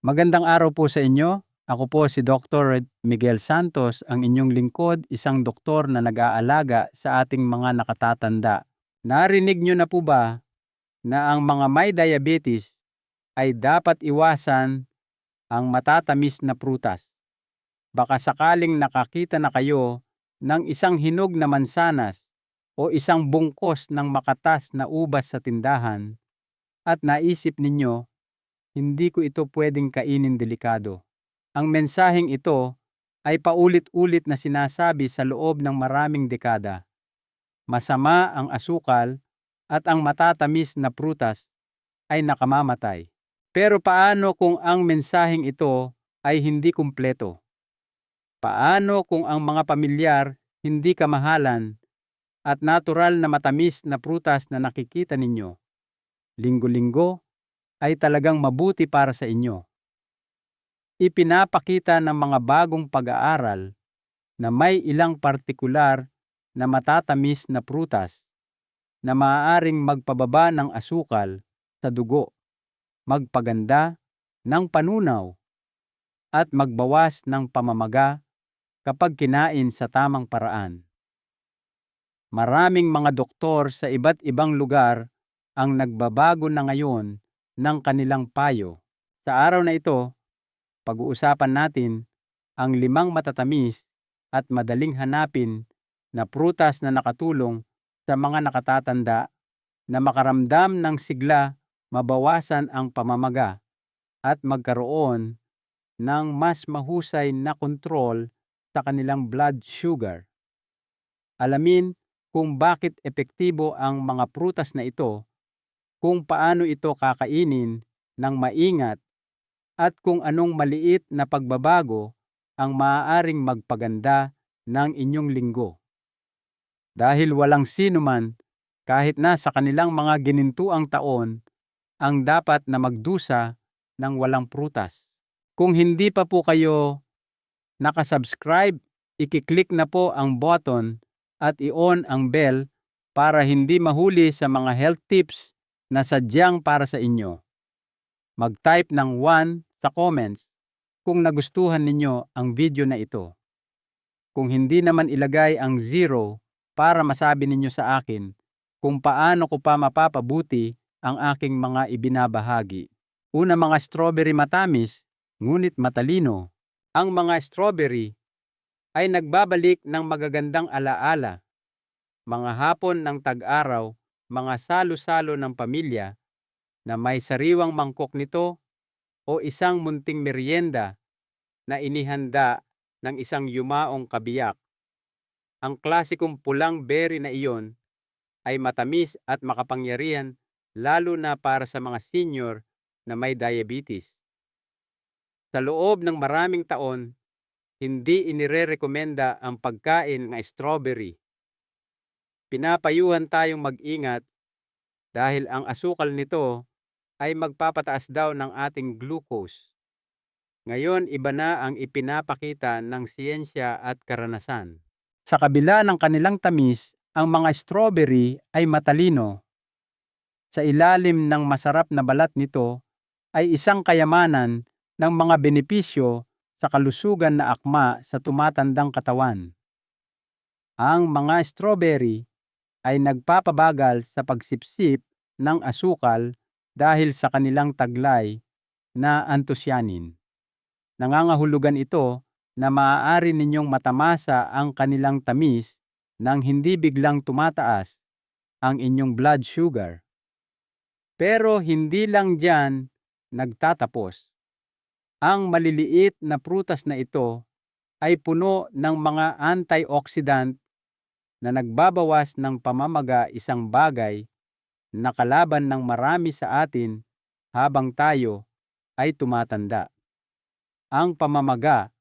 Magandang araw po sa inyo. Ako po si Dr. Miguel Santos, ang inyong lingkod, isang doktor na nag-aalaga sa ating mga nakatatanda. Narinig nyo na po ba na ang mga may diabetes ay dapat iwasan ang matatamis na prutas? Baka sakaling nakakita na kayo ng isang hinog na mansanas o isang bungkos ng makatas na ubas sa tindahan at naisip ninyo, hindi ko ito pwedeng kainin, delikado. Ang mensaheng ito ay paulit-ulit na sinasabi sa loob ng maraming dekada. Masama ang asukal at ang matatamis na prutas ay nakamamatay. Pero paano kung ang mensaheng ito ay hindi kumpleto? Paano kung ang mga pamilyar, hindi kamahalan at natural na matamis na prutas na nakikita ninyo linggo-linggo ay talagang mabuti para sa inyo? Ipinapakita ng mga bagong pag-aaral na may ilang partikular na matatamis na prutas na maaaring magpababa ng asukal sa dugo, magpaganda ng panunaw, at magbawas ng pamamaga kapag kinain sa tamang paraan. Maraming mga doktor sa iba't ibang lugar ang nagbabago na ngayon ng kanilang payo. Sa araw na ito, pag-uusapan natin ang 5 matatamis at madaling hanapin na prutas na nakatulong sa mga nakatatanda na makaramdam ng sigla, mabawasan ang pamamaga, at magkaroon ng mas mahusay na kontrol sa kanilang blood sugar. Alamin kung bakit epektibo ang mga prutas na ito, kung paano ito kakainin ng maingat, at kung anong maliit na pagbabago ang maaaring magpaganda ng inyong linggo. Dahil walang sino man, kahit na sa kanilang mga ginintuang taon, ang dapat na magdusa ng walang prutas. Kung hindi pa po kayo nakasubscribe, i-click na po ang button at i-on ang bell para hindi mahuli sa mga health tips na sadyang para sa inyo. Mag-type ng 1 sa comments kung nagustuhan ninyo ang video na ito. Kung hindi naman, ilagay ang 0 para masabi ninyo sa akin kung paano ko pa mapapabuti ang aking mga ibinabahagi. Una, mga strawberry matamis, ngunit matalino. Ang mga strawberry ay nagbabalik ng magagandang alaala. Mga hapon ng tag-araw, mga salo-salo ng pamilya na may sariwang mangkok nito o isang munting merienda na inihanda ng isang yumaong kabiyak. Ang klasikong pulang berry na iyon ay matamis at makapangyarihan, lalo na para sa mga senior na may diabetes. Sa loob ng maraming taon, hindi inirerekomenda ang pagkain ng strawberry. Pinapayuhan tayong mag-ingat dahil ang asukal nito ay magpapataas daw ng ating glucose. Ngayon, iba na ang ipinapakita ng siyensya at karanasan. Sa kabila ng kanilang tamis, ang mga strawberry ay matalino. Sa ilalim ng masarap na balat nito ay isang kayamanan ng mga benepisyo sa kalusugan na akma sa tumatandang katawan. Ang mga strawberry ay nagpapabagal sa pagsipsip ng asukal dahil sa kanilang taglay na anthocyanin. Nangangahulugan ito na maaari ninyong matamasa ang kanilang tamis nang hindi biglang tumataas ang inyong blood sugar. Pero hindi lang diyan nagtatapos. Ang maliliit na prutas na ito ay puno ng mga antioxidant na nagbabawas ng pamamaga, isang bagay na kalaban ng marami sa atin habang tayo ay tumatanda. Ang pamamaga,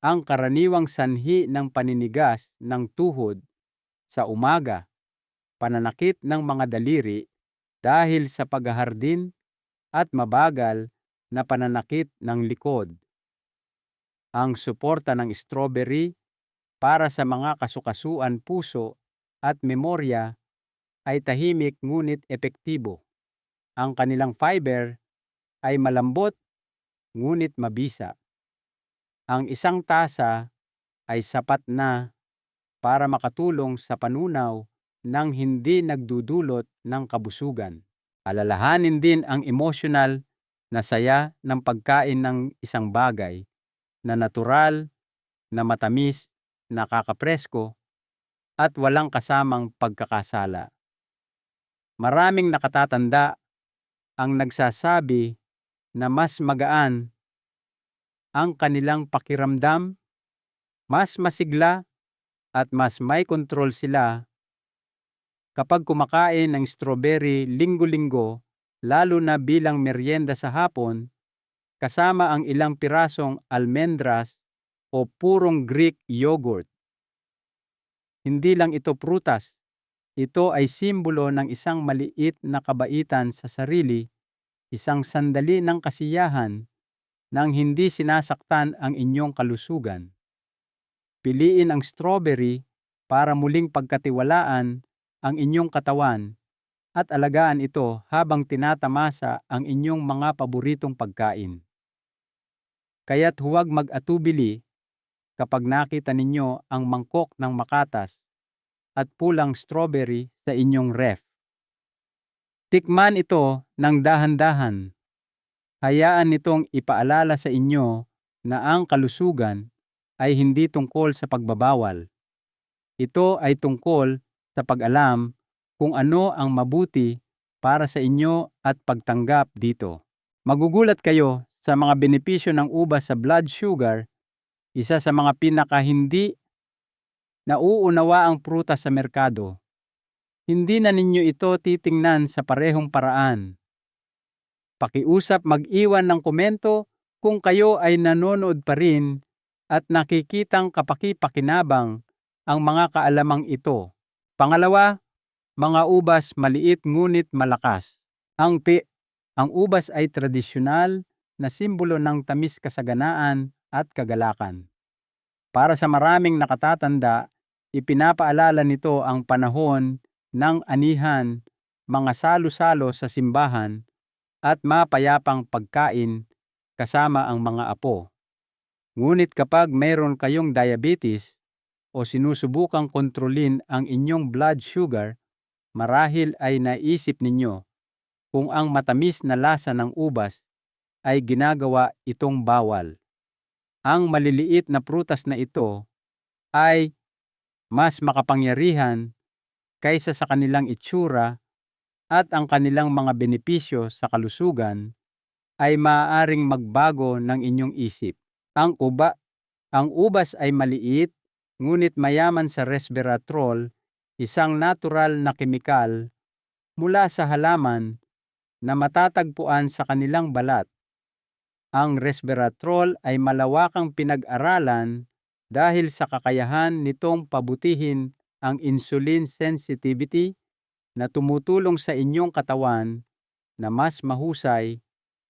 ang karaniwang sanhi ng paninigas ng tuhod sa umaga, pananakit ng mga daliri dahil sa paghahardin, at mabagal na pananakit ng likod. Ang suporta ng strawberry para sa mga kasukasuan puso at memorya ay tahimik ngunit epektibo. Ang kanilang fiber ay malambot ngunit mabisa. Ang isang tasa ay sapat na para makatulong sa panunaw ng hindi nagdudulot ng kabusugan. Alalahanin din ang emosyonal na saya ng pagkain ng isang bagay na natural, na matamis, nakakapresko, at walang kasamang pagkakasala. Maraming nakatatanda ang nagsasabi na mas magaan ang kanilang pakiramdam, mas masigla at mas may kontrol sila kapag kumakain ng strawberry linggo-linggo, lalo na bilang merienda sa hapon, kasama ang ilang pirasong almendras o purong Greek yogurt. Hindi lang ito prutas, ito ay simbolo ng isang maliit na kabaitan sa sarili, isang sandali ng kasiyahan nang hindi sinasaktan ang inyong kalusugan. Piliin ang strawberry para muling pagkatiwalaan ang inyong katawan at alagaan ito habang tinatamasa ang inyong mga paboritong pagkain. Kaya't huwag mag-atubili kapag nakita ninyo ang mangkok ng makatas at pulang strawberry sa inyong ref. Tikman ito ng dahan-dahan. Hayaan nitong ipaalala sa inyo na ang kalusugan ay hindi tungkol sa pagbabawal. Ito ay tungkol sa pag-alam kung ano ang mabuti para sa inyo at pagtanggap dito. Magugulat kayo sa mga benepisyo ng ubas sa blood sugar, isa sa mga pinaka-hindi nauunawaang prutas sa merkado. Hindi na ninyo ito titingnan sa parehong paraan. Pakiusap mag-iwan ng komento kung kayo ay nanonood pa rin at nakikitang kapaki-pakinabang ang mga kaalamang ito. Pangalawa, mga ubas maliit ngunit malakas. Ang ubas ay tradisyonal na simbolo ng tamis kasaganaan at kagalakan. Para sa maraming nakatatanda, ipinapaalala nito ang panahon ng anihan, mga salo-salo sa simbahan, at mapayapang pagkain kasama ang mga apo. Ngunit kapag mayroon kayong diabetes o sinusubukang kontrolin ang inyong blood sugar, marahil ay naisip ninyo kung ang matamis na lasa ng ubas ay ginagawa itong bawal. Ang maliliit na prutas na ito ay mas makapangyarihan kaysa sa kanilang itsura at ang kanilang mga benepisyo sa kalusugan ay maaaring magbago ng inyong isip. Ang ubas ay maliit ngunit mayaman sa resveratrol, isang natural na kemikal mula sa halaman na matatagpuan sa kanilang balat. Ang resveratrol ay malawakang pinag-aralan dahil sa kakayahan nitong pabutihin ang insulin sensitivity na tumutulong sa inyong katawan na mas mahusay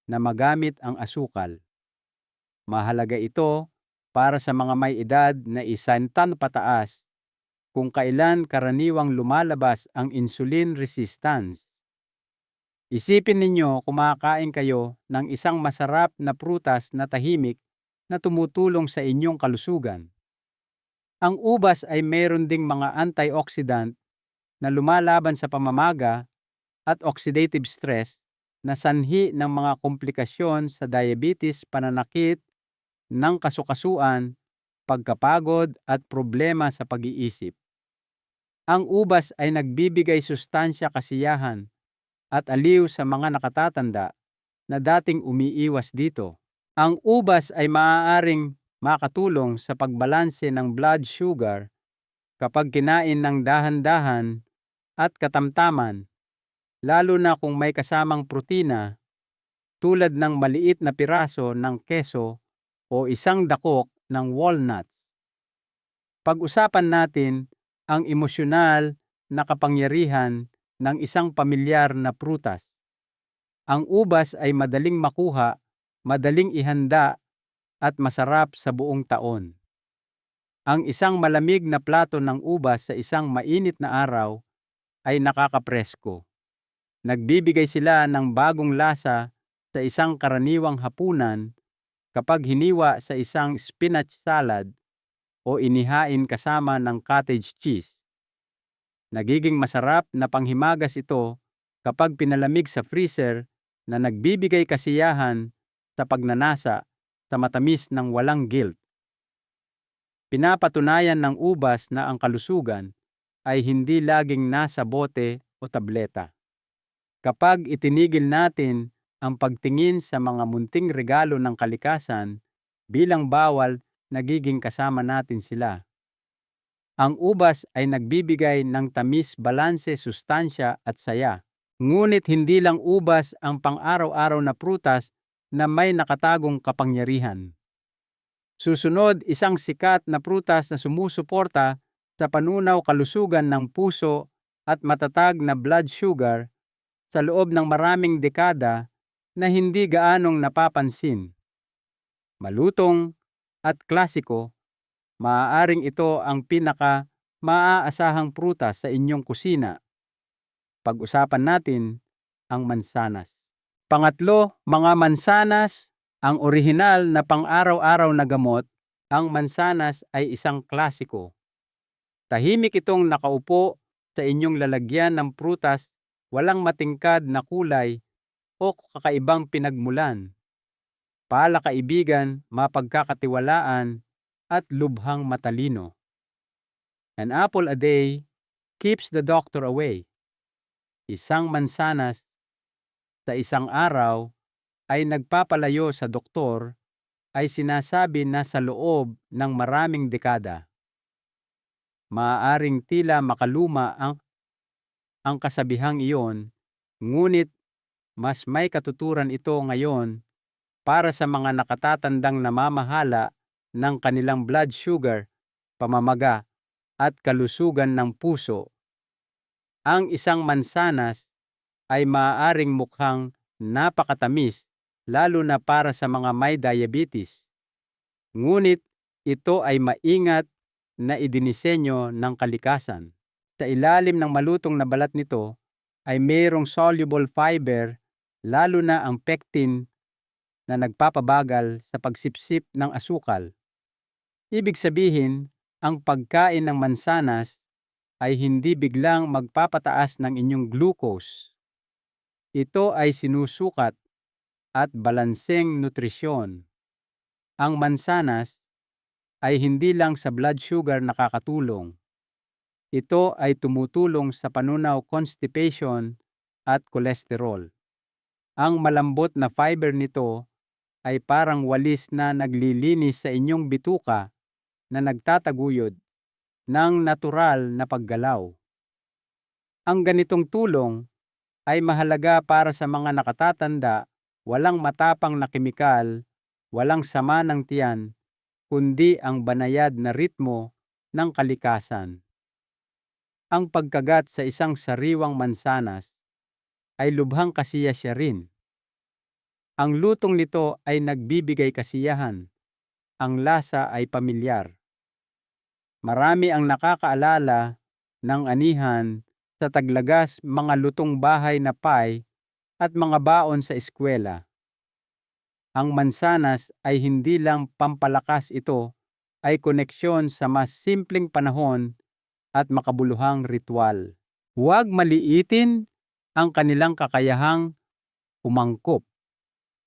na magamit ang asukal. Mahalaga ito para sa mga may edad na 60 pataas kung kailan karaniwang lumalabas ang insulin resistance. Isipin ninyo kumakain kayo ng isang masarap na prutas na tahimik na tumutulong sa inyong kalusugan. Ang ubas ay mayroon ding mga antioxidant na lumalaban sa pamamaga at oxidative stress na sanhi ng mga komplikasyon sa diabetes, pananakit ng kasukasuan, pagkapagod at problema sa pag-iisip. Ang ubas ay nagbibigay sustansya, kasiyahan at aliw sa mga nakatatanda na dating umiiwas dito. Ang ubas ay maaaring makatulong sa pagbalanse ng blood sugar kapag kinain ng dahan-dahan at katamtaman, lalo na kung may kasamang protina tulad ng maliit na piraso ng keso o isang dakok ng walnuts. Pag-usapan natin ang emosyonal na kapangyarihan ng isang pamilyar na prutas. Ang ubas ay madaling makuha, madaling ihanda at masarap sa buong taon. Ang isang malamig na plato ng ubas sa isang mainit na araw ay nakakapresko. Nagbibigay sila ng bagong lasa sa isang karaniwang hapunan kapag hiniwa sa isang spinach salad o inihain kasama ng cottage cheese. Nagiging masarap na panghimagas ito kapag pinalamig sa freezer na nagbibigay kasiyahan sa pagnanasa sa matamis ng walang guilt. Pinapatunayan ng ubas na ang kalusugan ay hindi laging nasa bote o tableta. Kapag itinigil natin ang pagtingin sa mga munting regalo ng kalikasan bilang bawal, nagiging kasama natin sila. Ang ubas ay nagbibigay ng tamis, balanse, sustansya at saya. Ngunit hindi lang ubas ang pang-araw-araw na prutas na may nakatagong kapangyarihan. Susunod, isang sikat na prutas na sumusuporta sa panunaw kalusugan ng puso at matatag na blood sugar sa loob ng maraming dekada na hindi gaanong napapansin. Malutong at klasiko, maaaring ito ang pinaka-maaasahang prutas sa inyong kusina. Pag-usapan natin ang mansanas. Pangatlo, mga mansanas, ang orihinal na pang-araw-araw na gamot. Ang mansanas ay isang klasiko. Tahimik itong nakaupo sa inyong lalagyan ng prutas, walang matingkad na kulay o kakaibang pinagmulan. Palakaibigan, mapagkakatiwalaan, at lubhang matalino. An apple a day keeps the doctor away. Isang mansanas sa isang araw ay nagpapalayo sa doktor ay sinasabi na sa loob ng maraming dekada. Maaaring tila makaluma ang kasabihang iyon, ngunit mas may katuturan ito ngayon para sa mga nakatatandang namamahala ng kanilang blood sugar, pamamaga, at kalusugan ng puso. Ang isang mansanas ay maaaring mukhang napakatamis, lalo na para sa mga may diabetes. Ngunit ito ay maingat na idinisenyo ng kalikasan. Sa ilalim ng malutong na balat nito ay mayroong soluble fiber, lalo na ang pectin na nagpapabagal sa pagsipsip ng asukal. Ibig sabihin, ang pagkain ng mansanas ay hindi biglang magpapataas ng inyong glucose. Ito ay sinusukat at balanseng nutrisyon. Ang mansanas ay hindi lang sa blood sugar nakakatulong. Ito ay tumutulong sa panunaw constipation at kolesterol. Ang malambot na fiber nito ay parang walis na naglilinis sa inyong bituka na nagtataguyod ng natural na paggalaw. Ang ganitong tulong ay mahalaga para sa mga nakatatanda, walang matapang na kemikal, walang sama ng tiyan, kundi ang banayad na ritmo ng kalikasan. Ang pagkagat sa isang sariwang mansanas ay lubhang kasiya rin. Ang lutong nito ay nagbibigay kasiyahan. Ang lasa ay pamilyar. Marami ang nakakaalala ng anihan sa taglagas, mga lutong bahay na pie at mga baon sa eskwela. Ang mansanas ay hindi lang pampalakas, ito ay koneksyon sa mas simpleng panahon at makabuluhang ritual. Huwag maliitin ang kanilang kakayahang umangkop.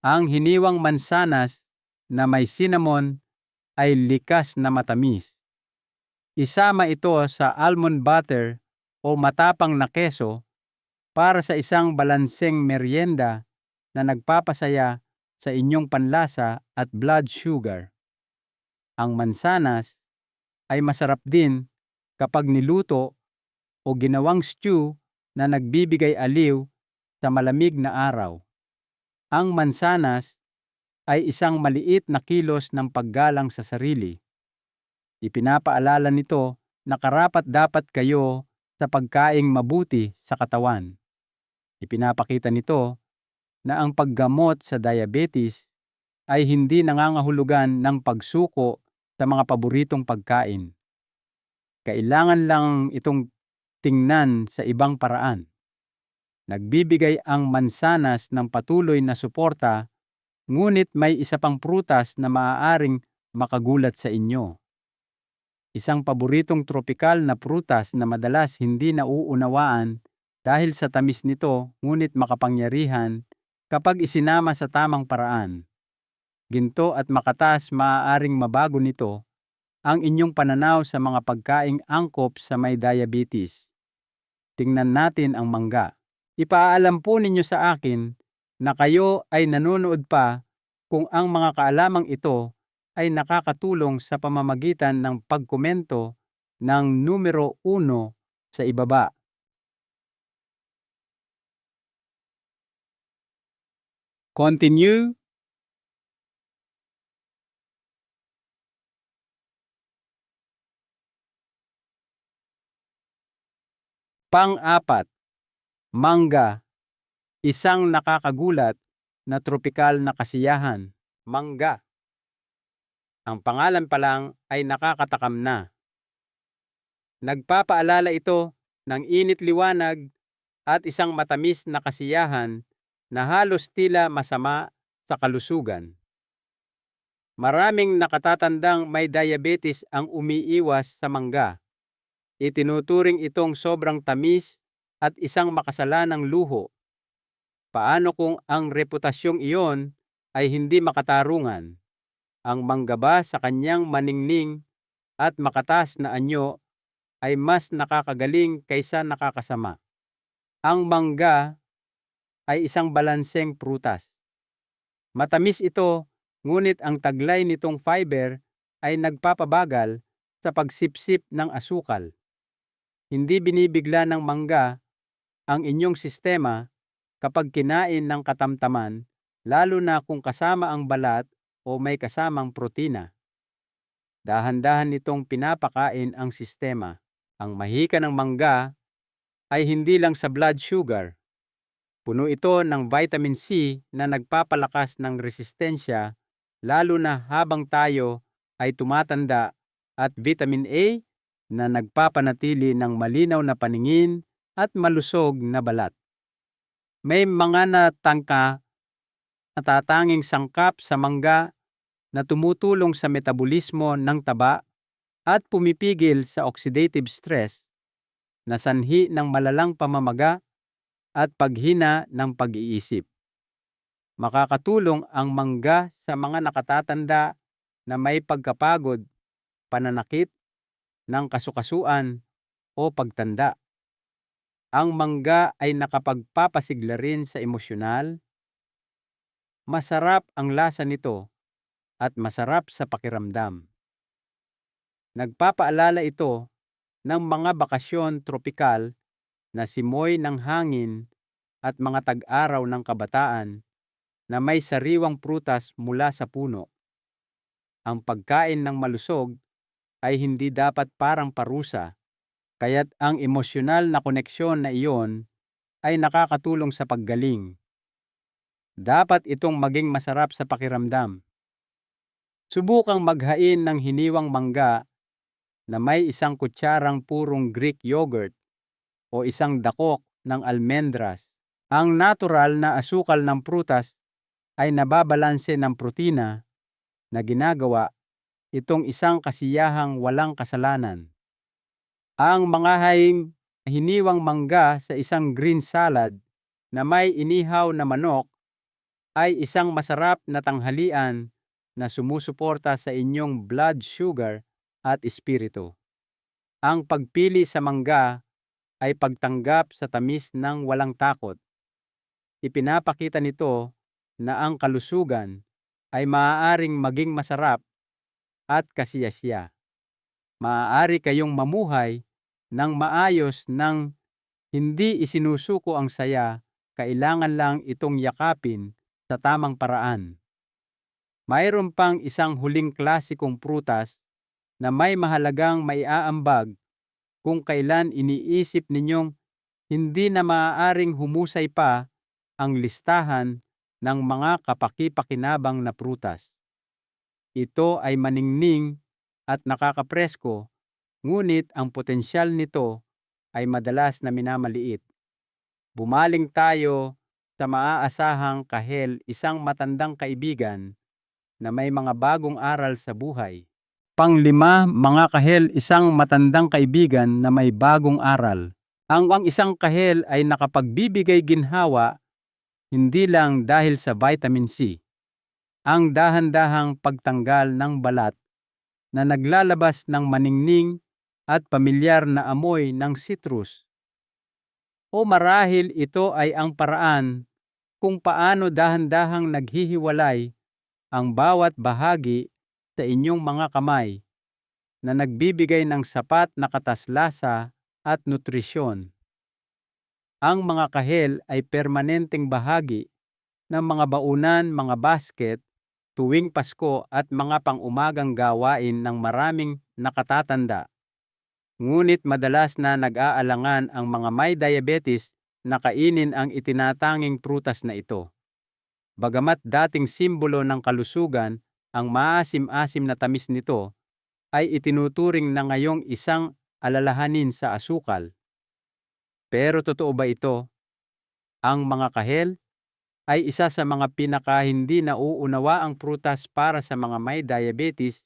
Ang hiniwang mansanas na may cinnamon ay likas na matamis. Isama ito sa almond butter o matapang na keso para sa isang balanseng merienda na nagpapasaya sa inyong panlasa at blood sugar. Ang mansanas ay masarap din kapag niluto o ginawang stew na nagbibigay aliw sa malamig na araw. Ang mansanas ay isang maliit na kilos ng paggalang sa sarili. Ipinapaalala nito na karapat-dapat kayo sa pagkaing mabuti sa katawan. Ipinapakita nito na ang paggamot sa diabetes ay hindi nangangahulugan ng pagsuko sa mga paboritong pagkain. Kailangan lang itong tingnan sa ibang paraan. Nagbibigay ang mansanas ng patuloy na suporta Ngunit may isa pang prutas na maaaring makagulat sa inyo. Isang paboritong tropikal na prutas na madalas hindi nauunawaan dahil sa tamis nito, ngunit makapangyarihan kapag isinama sa tamang paraan. Ginto at makatas, maaaring mabago nito ang inyong pananaw sa mga pagkaing angkop sa may diabetes. Tingnan natin ang mangga. Ipaalam po ninyo sa akin na kayo ay nanonood pa kung ang mga kaalamang ito ay nakakatulong sa pamamagitan ng pagkomento ng numero 1 sa ibaba. Continue. Pang-apat, mangga. Isang nakakagulat na tropikal na kasiyahan. Mangga. Ang pangalan pa lang ay nakakatakam na. Nagpapaalala ito ng init-liwanag at isang matamis na kasiyahan na halos tila masama sa kalusugan. Maraming nakatatandang may diabetes ang umiiwas sa mangga. Itinuturing itong sobrang tamis at isang makasalanang luho. Paano kung ang reputasyong iyon ay hindi makatarungan? Ang mangga ba sa kanyang maningning at makatas na anyo ay mas nakakagaling kaysa nakakasama? Ang mangga ay isang balanseng prutas. Matamis ito, ngunit ang taglay nitong fiber ay nagpapabagal sa pagsipsip ng asukal. Hindi binibigla ng mangga ang inyong sistema kapag kinain ng katamtaman, lalo na kung kasama ang balat o may kasamang protina. Dahan-dahan nitong pinapakain ang sistema. Ang mahika ng mangga ay hindi lang sa blood sugar. Puno ito ng vitamin C na nagpapalakas ng resistensya lalo na habang tayo ay tumatanda at vitamin A na nagpapanatili ng malinaw na paningin at malusog na balat. May mga natatanging sangkap sa mangga na tumutulong sa metabolismo ng taba at pumipigil sa oxidative stress na sanhi ng malalang pamamaga at paghina ng pag-iisip. Makakatulong ang mangga sa mga nakatatanda na may pagkapagod, pananakit ng kasukasuan o pagtanda. Ang mangga ay nakapagpapasigla rin sa emosyonal. Masarap ang lasa nito at masarap sa pakiramdam. Nagpapaalala ito ng mga bakasyon tropikal na simoy ng hangin at mga tag-araw ng kabataan na may sariwang prutas mula sa puno. Ang pagkain ng malusog ay hindi dapat parang parusa, kaya't ang emosyonal na koneksyon na iyon ay nakakatulong sa paggaling. Dapat itong maging masarap sa pakiramdam. Subukang maghain ng hiniwang mangga na may isang kutsarang purong Greek yogurt o isang dakok ng almendras. Ang natural na asukal ng prutas ay nababalanse ng protina na ginagawa itong isang kasiyahang walang kasalanan. Ang mga hiniwang mangga sa isang green salad na may inihaw na manok ay isang masarap na tanghalian na sumusuporta sa inyong blood sugar at espiritu. Ang pagpili sa mangga ay pagtanggap sa tamis ng walang takot. Ipinapakita nito na ang kalusugan ay maaaring maging masarap at kasiyasiya. Maaari kayong mamuhay ng maayos nang hindi isinusuko ang saya, kailangan lang itong yakapin sa tamang paraan. Mayroon pang isang huling klasikong prutas na may mahalagang maiaambag kung kailan iniisip ninyong hindi na maaaring humusay pa ang listahan ng mga kapaki-pakinabang na prutas. Ito ay maningning at nakakapresko, ngunit ang potensyal nito ay madalas na minamaliit. Bumaling tayo sa maaasahang kahel, isang matandang kaibigan na may mga bagong aral sa buhay. Panglima, mga kahel, isang matandang kaibigan na may bagong aral. Ang isang kahel ay nakapagbibigay ginhawa hindi lang dahil sa vitamin C. Ang dahan-dahang pagtanggal ng balat na naglalabas ng maningning at pamilyar na amoy ng citrus. O marahil ito ay ang paraan kung paano dahan-dahang naghihiwalay ang bawat bahagi sa inyong mga kamay na nagbibigay ng sapat na kataslasa at nutrisyon. Ang mga kahel ay permanenteng bahagi ng mga baunan, mga basket, tuwing Pasko at mga pang-umagang gawain ng maraming nakatatanda. Ngunit madalas na nag-aalangan ang mga may diabetes na kainin ang itinatanging prutas na ito. Bagamat dating simbolo ng kalusugan, ang maasim-asim na tamis nito ay itinuturing na ngayong isang alalahanin sa asukal. Pero totoo ba ito? Ang mga kahel ay isa sa mga pinaka-hindi nauunawaang prutas para sa mga may diabetes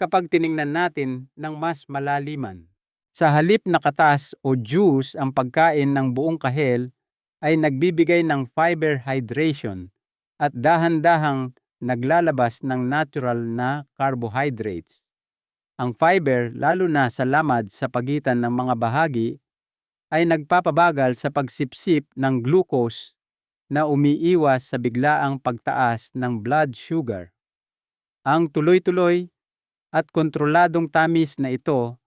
kapag tiningnan natin ng mas malaliman. Sa halip na katas o juice, ang pagkain ng buong kahel ay nagbibigay ng fiber hydration at dahan-dahang naglalabas ng natural na carbohydrates. Ang fiber, lalo na sa lamad sa pagitan ng mga bahagi, ay nagpapabagal sa pagsipsip ng glucose na umiiwas sa biglaang pagtaas ng blood sugar. Ang tuloy-tuloy at kontroladong tamis na ito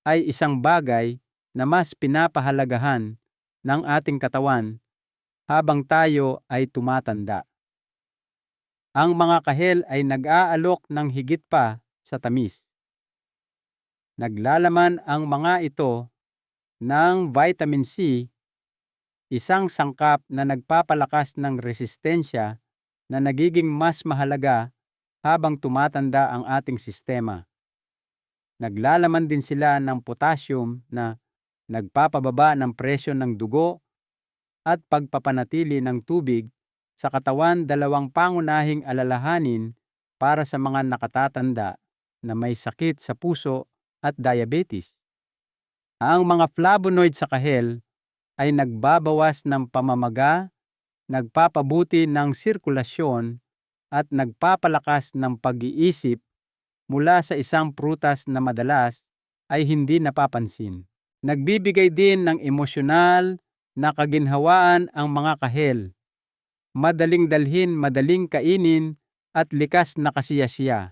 ay isang bagay na mas pinapahalagahan ng ating katawan habang tayo ay tumatanda. Ang mga kahel ay nag-aalok ng higit pa sa tamis. Naglalaman ang mga ito ng vitamin C, isang sangkap na nagpapalakas ng resistensya na nagiging mas mahalaga habang tumatanda ang ating sistema. Naglalaman din sila ng potassium na nagpapababa ng presyon ng dugo at pagpapanatili ng tubig sa katawan, dalawang pangunahing alalahanin para sa mga nakatatanda na may sakit sa puso at diabetes. Ang mga flavonoid sa kahel ay nagbabawas ng pamamaga, nagpapabuti ng sirkulasyon at nagpapalakas ng pag-iisip mula sa isang prutas na madalas ay hindi napapansin. Nagbibigay din ng emosyonal na kaginhawaan ang mga kahel. Madaling dalhin, madaling kainin at likas na kasiyasiya.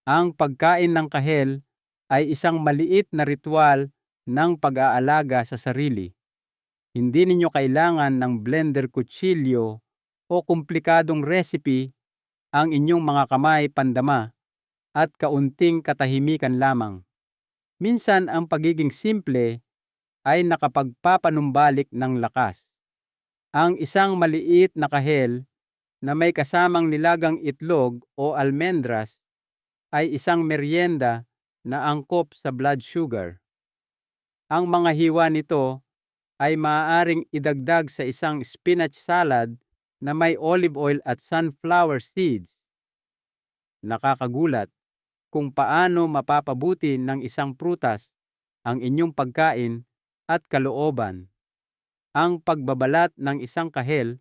Ang pagkain ng kahel ay isang maliit na ritual ng pag-aalaga sa sarili. Hindi ninyo kailangan ng blender kutsilyo o komplikadong recipe, ang inyong mga kamay pandama at kaunting katahimikan lamang. Minsan ang pagiging simple ay nakapagpapanumbalik ng lakas. Ang isang maliit na kahel na may kasamang nilagang itlog o almendras ay isang merienda na angkop sa blood sugar. Ang mga hiwa nito ay maaaring idagdag sa isang spinach salad na may olive oil at sunflower seeds. Nakakagulat kung paano mapapabuti ng isang prutas ang inyong pagkain at kalooban. Ang pagbabalat ng isang kahel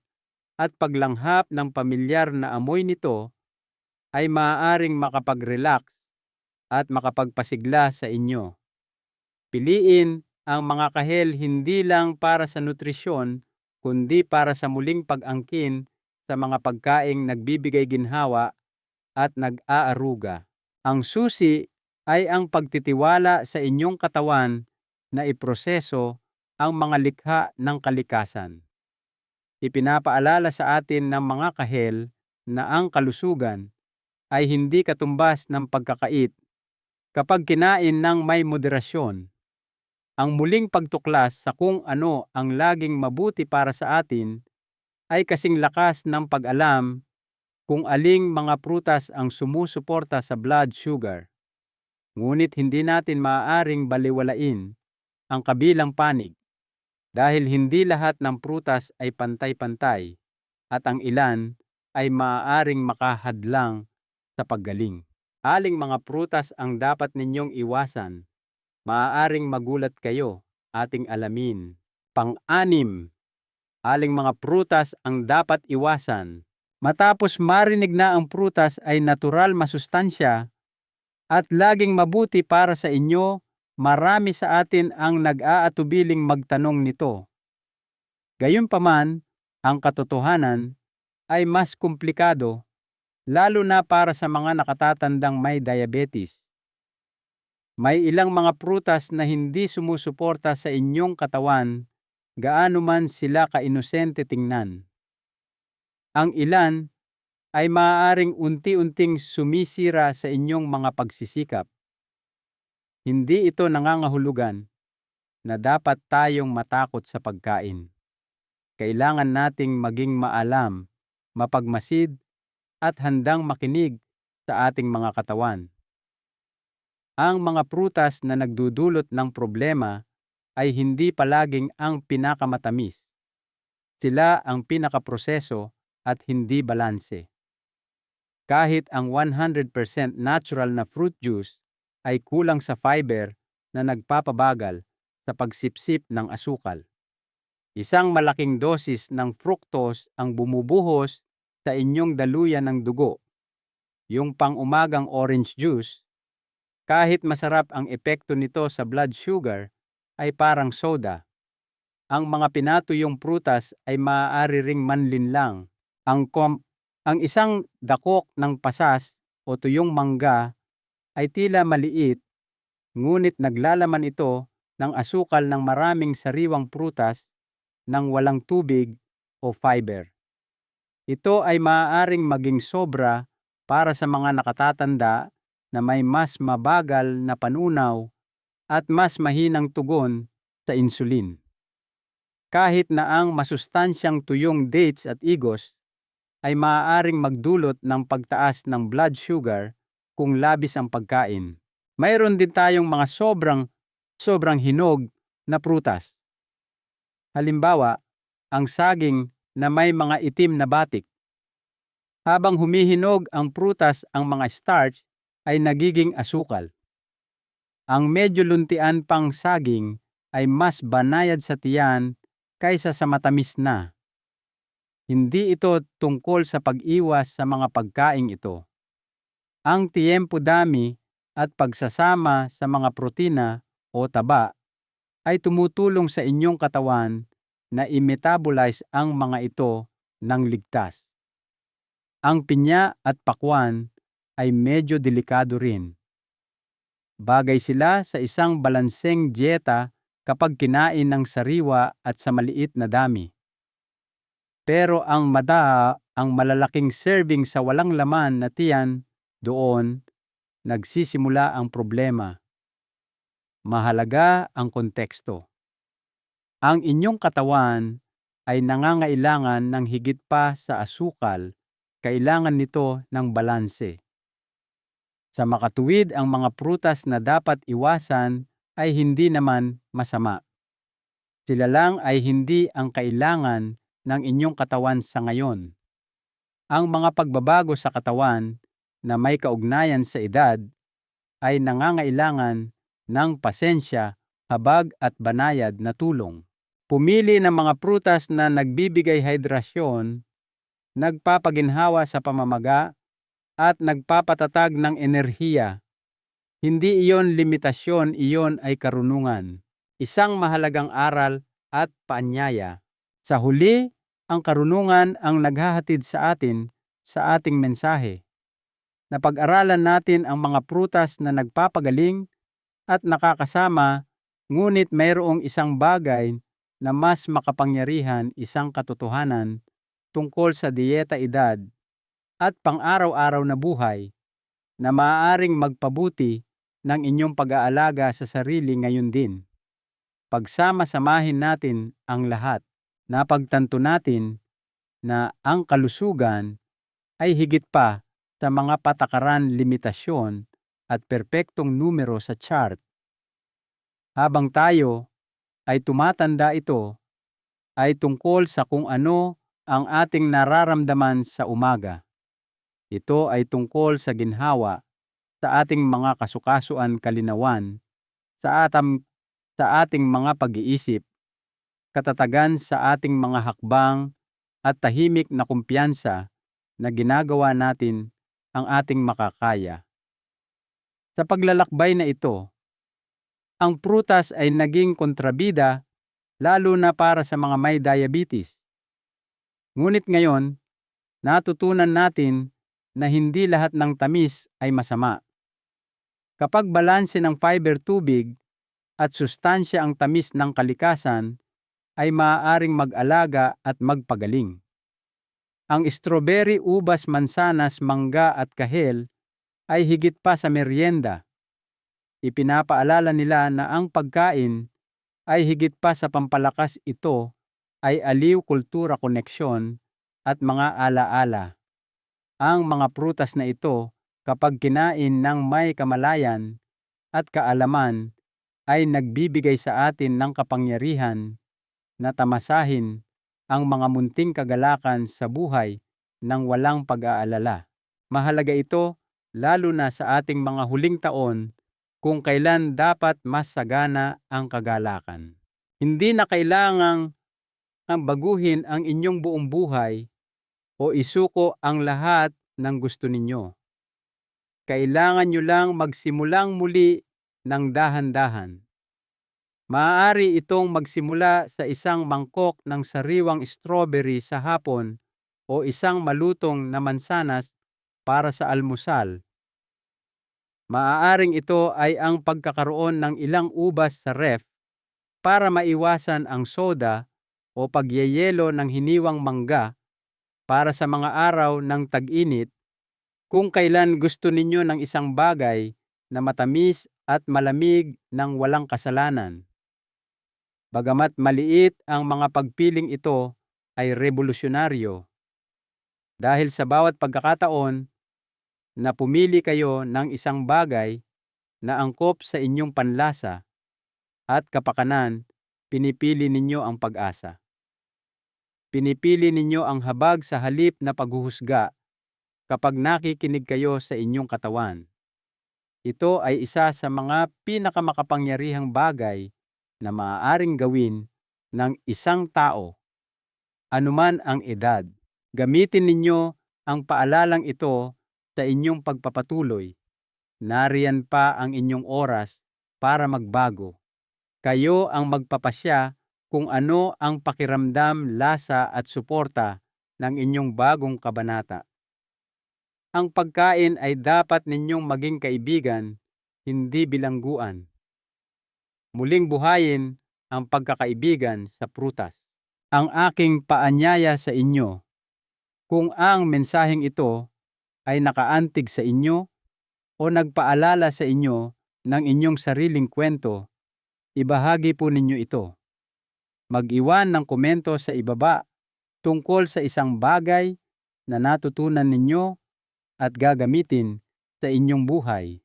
at paglanghap ng pamilyar na amoy nito ay maaaring makapag-relax at makapagpasigla sa inyo. Piliin ang mga kahel hindi lang para sa nutrisyon, kundi para sa muling pag-angkin sa mga pagkaing nagbibigay ginhawa at nag-aaruga. Ang susi ay ang pagtitiwala sa inyong katawan na iproseso ang mga likha ng kalikasan. Ipinapaalala sa atin ng mga kahel na ang kalusugan ay hindi katumbas ng pagkakait kapag kinain ng may moderasyon. Ang muling pagtuklas sa kung ano ang laging mabuti para sa atin ay kasing lakas ng pag-alam kung aling mga prutas ang sumusuporta sa blood sugar. Ngunit hindi natin maaaring balewalain ang kabilang panig dahil hindi lahat ng prutas ay pantay-pantay. at ang ilan ay maaaring makahadlang sa paggaling. Aling mga prutas ang dapat ninyong iwasan? Maaaring magulat kayo, ating alamin. Pang-anim, aling mga prutas ang dapat iwasan? Matapos marinig na ang prutas ay natural masustansya at laging mabuti para sa inyo, marami sa atin ang nag-aatubiling magtanong nito. Gayunpaman, ang katotohanan ay mas komplikado, lalo na para sa mga nakatatandang may diabetes. May ilang mga prutas na hindi sumusuporta sa inyong katawan, gaano man sila kainosente tingnan. Ang ilan ay maaaring unti-unting sumisira sa inyong mga pagsisikap. Hindi ito nangangahulugan na dapat tayong matakot sa pagkain. Kailangan nating maging maalam, mapagmasid, at handang makinig sa ating mga katawan. Ang mga prutas na nagdudulot ng problema ay hindi palaging ang pinakamatamis. Sila ang pinakaproseso at hindi balanse. Kahit ang 100% natural na fruit juice ay kulang sa fiber na nagpapabagal sa pagsipsip ng asukal. Isang malaking dosis ng fructose ang bumubuhos sa inyong daluyan ng dugo. Yung pang-umagang orange juice, kahit masarap ang epekto nito sa blood sugar, ay parang soda. Ang mga pinatuyong prutas ay maaari ring manlinlang. Ang isang dakok ng pasas o tuyong mangga ay tila maliit, ngunit naglalaman ito ng asukal ng maraming sariwang prutas nang walang tubig o fiber. Ito ay maaaring maging sobra para sa mga nakatatanda na may mas mabagal na panunaw at mas mahinang tugon sa insulin. Kahit na ang masustansyang tuyong dates at igos ay maaaring magdulot ng pagtaas ng blood sugar kung labis ang pagkain. Mayroon din tayong mga sobrang hinog na prutas. Halimbawa, ang saging na may mga itim na batik. Habang humihinog ang prutas, ang mga starch ay nagiging asukal. Ang medyo luntian pang saging ay mas banayad sa tiyan kaysa sa matamis na. Hindi ito tungkol sa pag-iwas sa mga pagkaing ito. Ang tiempo dami at pagsasama sa mga protina o taba ay tumutulong sa inyong katawan na i-metabolize ang mga ito ng ligtas. Ang pinya at pakwan ay medyo delikado rin. Bagay sila sa isang balanseng dieta kapag kinain ng sariwa at sa maliit na dami. Pero ang malalaking serving sa walang laman na tiyan, doon nagsisimula ang problema. Mahalaga ang konteksto. Ang inyong katawan ay nangangailangan ng higit pa sa asukal, kailangan nito ng balanse. Sa makatuwid, ang mga prutas na dapat iwasan ay hindi naman masama. Sila lang ay hindi ang kailangan ng inyong katawan sa ngayon. Ang mga pagbabago sa katawan na may kaugnayan sa edad ay nangangailangan ng pasensya, habag at banayad na tulong. Pumili ng mga prutas na nagbibigay hidrasyon, nagpapaginhawa sa pamamaga, at nagpapatatag ng enerhiya. Hindi iyon limitasyon, iyon ay karunungan. Isang mahalagang aral at paanyaya. Sa huli, ang karunungan ang naghahatid sa atin sa ating mensahe. Napag-aralan natin ang mga prutas na nagpapagaling at nakakasama, ngunit mayroong isang bagay na mas makapangyarihan, isang katotohanan tungkol sa dieta, edad at pang-araw-araw na buhay na maaaring magpabuti ng inyong pag-aalaga sa sarili ngayon din. Pagsama-samahin natin ang lahat, napagtanto natin na ang kalusugan ay higit pa sa mga patakaran, limitasyon at perpektong numero sa chart. Habang tayo ay tumatanda, ito ay tungkol sa kung ano ang ating nararamdaman sa umaga. Ito ay tungkol sa ginhawa sa ating mga kasukasuan kalinawan, sa ating mga pag-iisip, katatagan sa ating mga hakbang at tahimik na kumpiyansa na ginagawa natin ang ating makakaya. Sa paglalakbay na ito, ang prutas ay naging kontrabida lalo na para sa mga may diabetes. Ngunit ngayon, natutunan natin na hindi lahat ng tamis ay masama. Kapag balanse ng fiber, tubig at sustansya ang tamis ng kalikasan, ay maaaring mag-alaga at magpagaling. Ang strawberry, ubas, mansanas, mangga at kahel ay higit pa sa merienda. Ipinapaalala nila na ang pagkain ay higit pa sa pampalakas, ito ay aliw, kultura, koneksyon at mga alaala. Ang mga prutas na ito, kapag kinain ng may kamalayan at kaalaman, ay nagbibigay sa atin ng kapangyarihan na tamasahin ang mga munting kagalakan sa buhay ng walang pag-aalala. Mahalaga ito lalo na sa ating mga huling taon, kung kailan dapat mas sagana ang kagalakan. Hindi na kailangang baguhin ang inyong buong buhay o isuko ang lahat ng gusto ninyo. Kailangan nyo lang magsimulang muli ng dahan-dahan. Maaari itong magsimula sa isang mangkok ng sariwang strawberry sa hapon o isang malutong na mansanas para sa almusal. Maaaring ito ay ang pagkakaroon ng ilang ubas sa ref para maiwasan ang soda o pagyeyelo ng hiniwang mangga para sa mga araw ng tag-init, kung kailan gusto ninyo ng isang bagay na matamis at malamig ng walang kasalanan. Bagamat maliit, ang mga pagpiling ito ay revolusyonaryo. Dahil sa bawat pagkakataon na pumili kayo ng isang bagay na angkop sa inyong panlasa at kapakanan, pinipili ninyo ang pag-asa. Pinipili ninyo ang habag sa halip na paghuhusga kapag nakikinig kayo sa inyong katawan. Ito ay isa sa mga pinakamakapangyarihang bagay na maaaring gawin ng isang tao, anuman ang edad. Gamitin ninyo ang paalalang ito sa inyong pagpapatuloy. Nariyan pa ang inyong oras para magbago. Kayo ang magpapasya kung ano ang pakiramdam, lasa at suporta ng inyong bagong kabanata. Ang pagkain ay dapat ninyong maging kaibigan, hindi bilangguan. Muling buhayin ang pagkakaibigan sa prutas. Ang aking paanyaya sa inyo, kung ang mensaheng ito ay nakaantig sa inyo o nagpaalala sa inyo ng inyong sariling kwento, ibahagi po ninyo ito. Mag-iwan ng komento sa ibaba tungkol sa isang bagay na natutunan ninyo at gagamitin sa inyong buhay.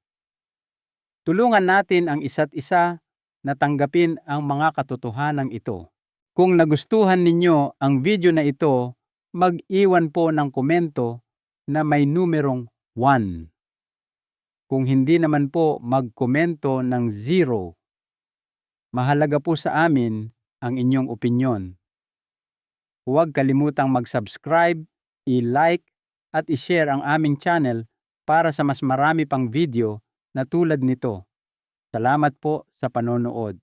Tulungan natin ang isa't isa na tanggapin ang mga katotohanan ito. Kung nagustuhan ninyo ang video na ito, mag-iwan po ng komento na may numerong 1. Kung hindi naman po, mag-komento ng 0. Mahalaga po sa amin ang inyong opinyon. Huwag kalimutang mag-subscribe, i-like, at i-share ang aming channel para sa mas marami pang video na tulad nito. Salamat po sa panonood.